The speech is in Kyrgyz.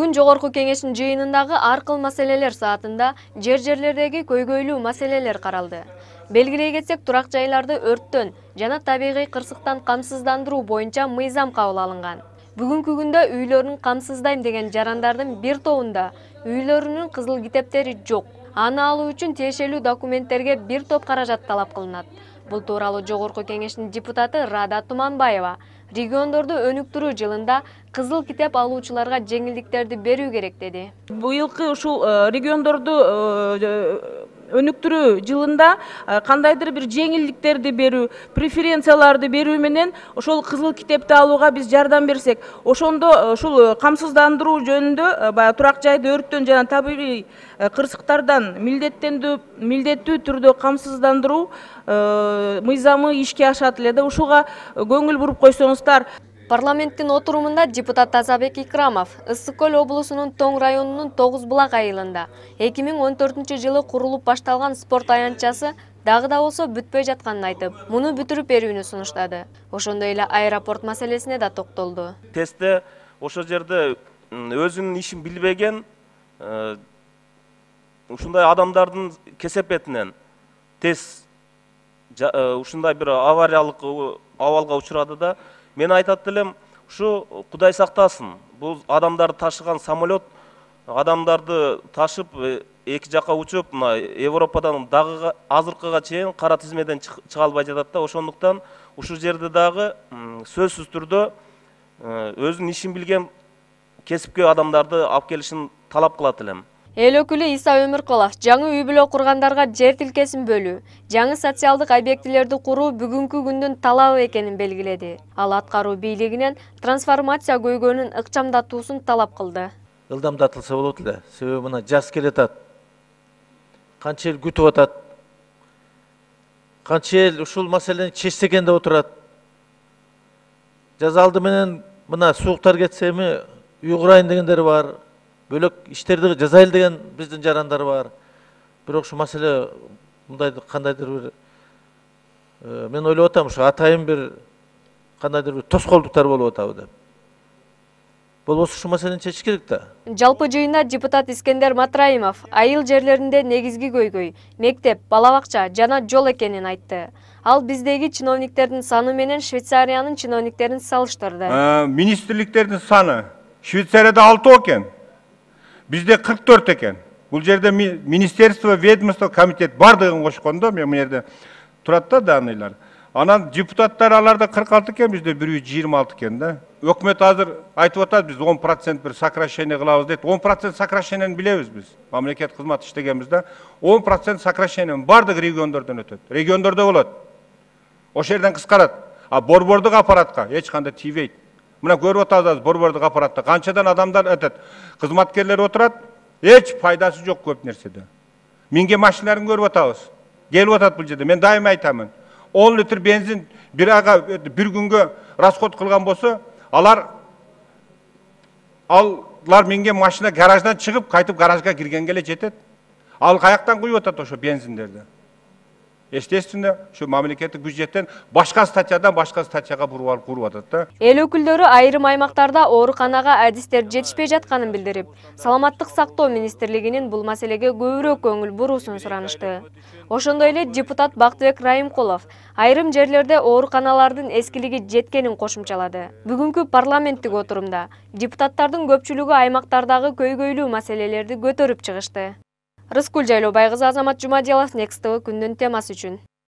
Бүгүн Жогорку Кеңештин жыйынындагы ар кыл маселелер саатында жерлердеги көйгөйлүү маселелер каралды. Белгилей кетсек, турак жайларды өрттөн жана табигый кырсыктан камсыздандыруу боюнча мыйзам кабыл алынган. Бүгүнкү күндө үйлөрүн камсыздайм деген жарандардын бир тобунда үйлөрүнүн кызыл китептери жок. Аны алуу үчүн тиешелүү документтерге бир топ каражат талап кылынат. Бул тууралуу Жогорку Кеңештин депутаты Рада Туманбаева региондорду өнүктүрүү жылында кызыл китеп алуучуларга жеңилдиктерди берүү керек деди. Быйылкы ушул региондорду өнүктүрүү жылында кандайдыр бир жеңилдиктерди берүү, преференцияларды берүү менен ошол кызыл китепти алууга биз жардам берсек, ошондо ушул камсыздандыруу жөнүндө баягы турак жайды өрттөн жана табигый кырсыктардан милдеттүү түрдө камсыздандыруу мыйзамы ишке ашат эле да. Ушуга көңүл буруп койсоңуздар. Парламенттин отурумунда депутат Тазабек Икрамов Ысык Көл облусунун Тоң районунун Тогуз Булак айылында 2014-жылы курулуп башталган спорт аянтчасы дагы да болсо бүтпөй жатканын айтып, муну бүтүрүп берүүнү сунуштады. Ошондой эле аэропорт маселесине да токтолду. Тестте ошол жерде өзүнүн ишин билбеген ушундай адамдардын кесепетинен тез ушундай бир авариялык абалга учурады да. Мен айтат элем, ушу Кудай сактасын. Бул адамдарды ташыган самолет адамдарды ташып эки жака учуп, мына Европадан дагы азыркыга чейин кара тизмеден чыга албай жатат да. Ошондуктан ушул жерде дагы сөзсүз түрдө өзүнүн ишин билген кесипкөй адамдарды алып келишин талап кылат элем. Эл өкүлү Иса Өмүркулов жаңы үй бүлө кургандарга жер тилкесин бөлүү, жаңы социалдык объектилерди куруу бүгүнкү күндүн талабы экенин белгиледи. Ал аткаруу бийлигинен трансформация көйгөөнүн ыкчамдатуусун талап кылды. Ылдамдатылса болот эле. Себеби мына жаз келатат. Канча эл күтүп атат. Канча эл ушул маселени чечсе экен деп отурат. Жаз алды менен мына сууктар кетсе эми үй курайын дегендер бар. Бөлөк иштерди жасайлы деген биздин жарандар бар. Бирок ушу маселе мындай кандайдыр бир мен ойлоп атам, ушу атайын бир кандайдыр бир тоскоолдуктар болуп атабы деп. Болбосо ушу маселени чечиш керек да. Жалпы жыйында депутат Искендер Матраимов айыл жерлеринде негизги көйгөй мектеп, бала бакча жана жол экенин айтты. Ал биздеги чиновниктердин саны менен Швейцариянын чиновниктерин салыштырды. Министрликтердин саны Швейцарияда 6 экен. Bizde 44 eкен. Бұл жерде министерство, ведомство, комитет бардығын қошқанда, мен жерде тұрады да даныйлар. Анан депутаттар аларда 46 екен, бізде 126 екен да. Өкмет азыр айтып атат, біз 10% бір сокращение кылабыз дейт. 10% сокращениені билебиз біз. Мамлекет кызмат иштегенбиз да. 10% сокращение бардык региондордон өтөт. Региондордо болот. Ошол жерден кыскарат. А борбордук аппаратка эч кандай тийбейт. Мына көрүп атабыз борбордук аппаратта канчадан адамдар өтөт. Кызматкерлер отурат, эч пайдасы жок көп нерседе. Минге машиналарын көрүп атабыз. Келип атат бул жерде. Мен дайыма айтамын. 10 литр бензин бир бир күнгө расход кылган болсо, алар минге машина гараждан чыгып, кайтып гаражга киргенге эле жетет. Ал каяктан куюп атат ошо бензиндерди? Естественно, şu мамлекеттик бюджеттен башка статьядан башка статьяга куруп атат да. Эл өкүлдөрү айрым аймактарда ооруканага адистер жетишпей жатканын билдирип, Саламаттык сактоо министрлигинин бул маселеге көбүрөөк көңүл буруусун суранышты. Ошондой эле депутат Бактыбек Райымкулов айрым жерлерде ооруканалардын эскилиги жеткенин кошумчалады. Бүгүнкү парламенттик отурумда депутаттардын көпчүлүгү аймактардагы көйгөйлүү маселелерди көтөрүп чыгышты. Рыскүл Жайлообай кызы, Азамат Жумадилов, Next TV күндүн темасы үчүн.